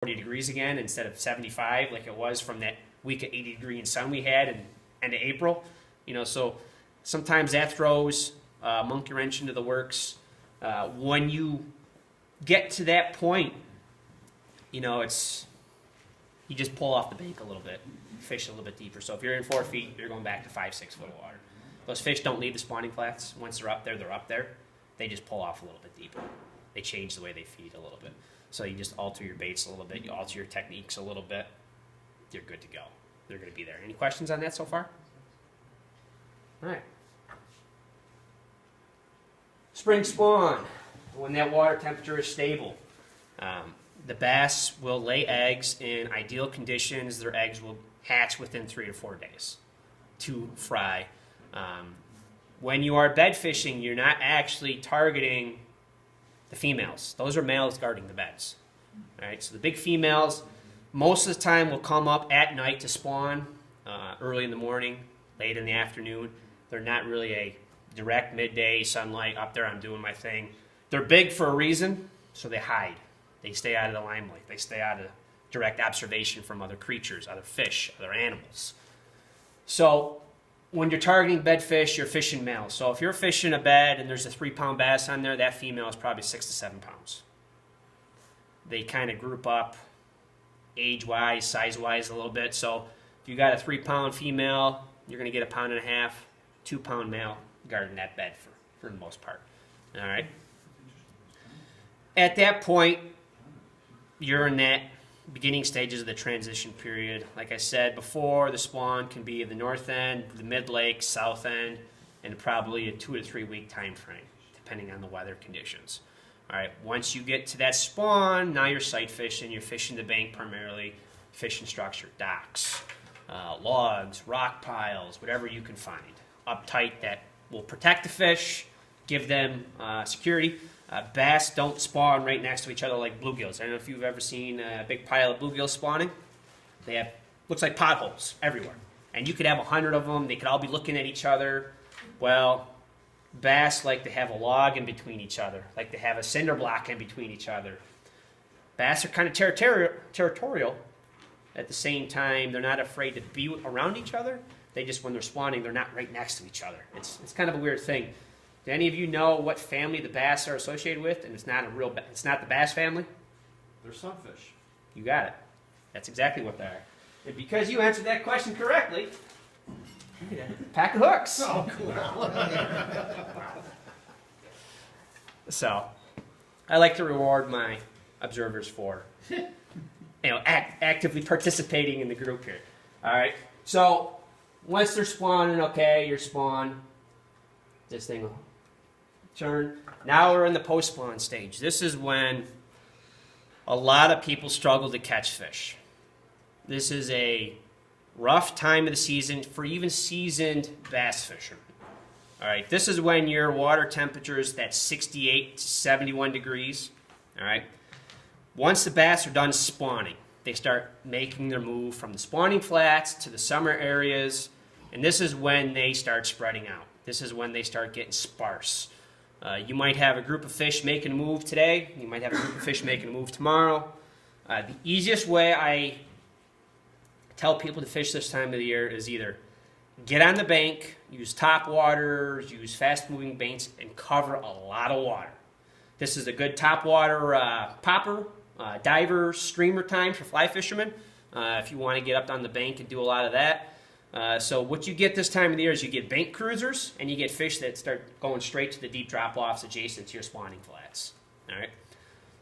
40 degrees again instead of 75 like it was from that week of 80 degree and sun we had in end of April. So sometimes that throws a monkey wrench into the works. When you get to that point, it's you just pull off the bank a little bit, fish a little bit deeper. So if you're in 4 feet, you're going back to 5-6 foot of water. Those fish don't leave the spawning flats. Once they're up there, they're up there. They just pull off a little bit deeper. They change the way they feed a little bit. So you just alter your baits a little bit. You alter your techniques a little bit. You're good to go. They're going to be there. Any questions on that so far? All right. Spring spawn. When that water temperature is stable. The bass will lay eggs in ideal conditions. Their eggs will hatch within 3 to 4 days to fry. When you are bed fishing, you're not actually targeting the females. Those are males guarding the beds. All right, so the big females most of the time will come up at night to spawn, early in the morning, late in the afternoon. They're not really a direct midday sunlight up there, I'm doing my thing. They're big for a reason, so they hide. They stay out of the limelight. They stay out of direct observation from other creatures, other fish, other animals. So when you're targeting bed fish, you're fishing males. So if you're fishing a bed and there's a 3-pound bass on there, that female is probably 6 to 7 pounds. They kind of group up age-wise, size-wise a little bit. So if you got a 3-pound female, you're going to get a 1.5 pound, 2-pound male guarding that bed for the most part. All right. At that point, you're in that beginning stages of the transition period. Like I said before, the spawn can be the north end, the mid-lake, south end, and probably a 2 to 3 week time frame, depending on the weather conditions. All right, once you get to that spawn, now you're sight fishing. You're fishing the bank primarily, fishing structure, docks, logs, rock piles, whatever you can find. Uptight that will protect the fish, give them security. Bass don't spawn right next to each other like bluegills. I don't know if you've ever seen a big pile of bluegills spawning. They have, looks like potholes everywhere. And you could have 100 of them. They could all be looking at each other. Well, bass like to have a log in between each other, like to have a cinder block in between each other. Bass are kind of territorial. At the same time, they're not afraid to be around each other. They just, when they're spawning, they're not right next to each other. It's kind of a weird thing. Do any of you know what family the bass are associated with? And it's not the bass family? They're sunfish. You got it. That's exactly what they are. And because you answered that question correctly, you get a pack of hooks. Oh, cool. So, I like to reward my observers for, actively participating in the group here. All right. So, once they're spawning, okay, you're spawn. This thing will turn. Now we're in the post-spawn stage. This is when a lot of people struggle to catch fish. This is a rough time of the season for even seasoned bass fishermen. All right, this is when your water temperature is at 68 to 71 degrees. All right. Once the bass are done spawning, they start making their move from the spawning flats to the summer areas, and this is when they start spreading out. This is when they start getting sparse. You might have a group of fish making a move today. You might have a group of fish making a move tomorrow. The easiest way I tell people to fish this time of the year is either get on the bank, use top waters, use fast-moving baits, and cover a lot of water. This is a good top water popper, diver, streamer time for fly fishermen if you want to get up on the bank and do a lot of that. So what you get this time of the year is you get bank cruisers and you get fish that start going straight to the deep drop-offs adjacent to your spawning flats. All right.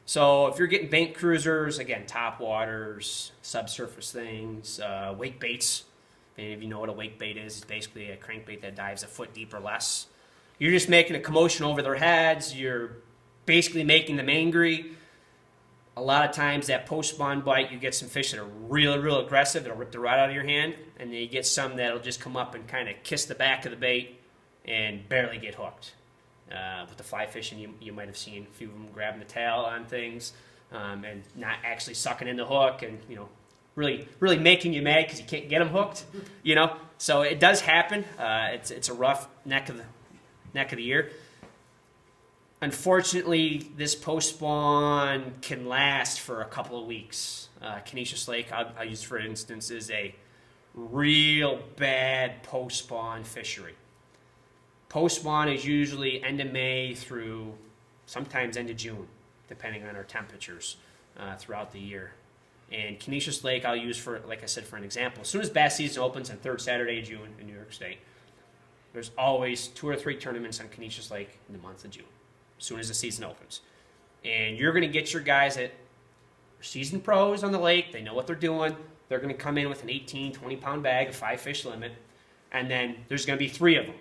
So if you're getting bank cruisers, again, top waters, subsurface things, wake baits. If any of you know what a wake bait is, it's basically a crankbait that dives a foot deep or less. You're just making a commotion over their heads. You're basically making them angry. A lot of times that post-spawn bite, you get some fish that are real aggressive. It'll rip the rod out of your hand. And then you get some that'll just come up and kind of kiss the back of the bait and barely get hooked. With the fly fishing, you might have seen a few of them grabbing the tail on things and not actually sucking in the hook and, really making you mad because you can't get them hooked, So it does happen. It's a rough neck of the year. unfortunately, this post spawn can last for a couple of weeks. Canisius Lake, I'll use for instance, is a real bad post spawn fishery. Post spawn is usually end of May through sometimes end of June, depending on our temperatures throughout the year. And Canisius Lake, I'll use for, like I said, for an example. As soon as bass season opens on third Saturday of June in New York State, there's always 2 or 3 tournaments on Canisius Lake in the month of June, as soon as the season opens. And you're going to get your guys that are seasoned pros on the lake. They know what they're doing. They're going to come in with an 18, 20-pound bag, a 5-fish limit, and then there's going to be 3 of them.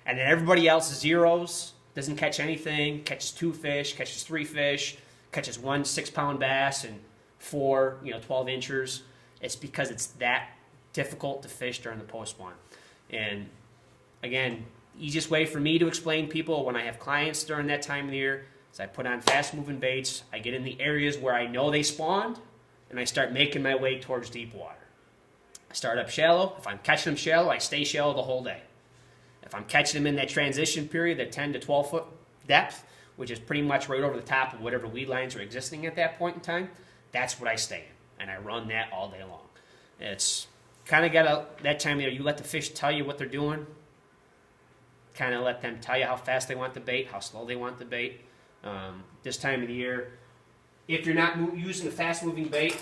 And then everybody else zeros, doesn't catch anything, catches 2 fish, catches 3 fish, catches 1 6-pound bass and 4, 12 inchers. It's because it's that difficult to fish during the post spawn. And again, easiest way for me to explain people when I have clients during that time of the year is I put on fast-moving baits, I get in the areas where I know they spawned, and I start making my way towards deep water. I start up shallow. If I'm catching them shallow, I stay shallow the whole day. If I'm catching them in that transition period, that 10 to 12 foot depth, which is pretty much right over the top of whatever weed lines are existing at that point in time, that's what I stay in, and I run that all day long. It's kind of got that time of year, you let the fish tell you what they're doing, kind of let them tell you how fast they want the bait, how slow they want the bait. This time of the year, if you're not using a fast-moving bait,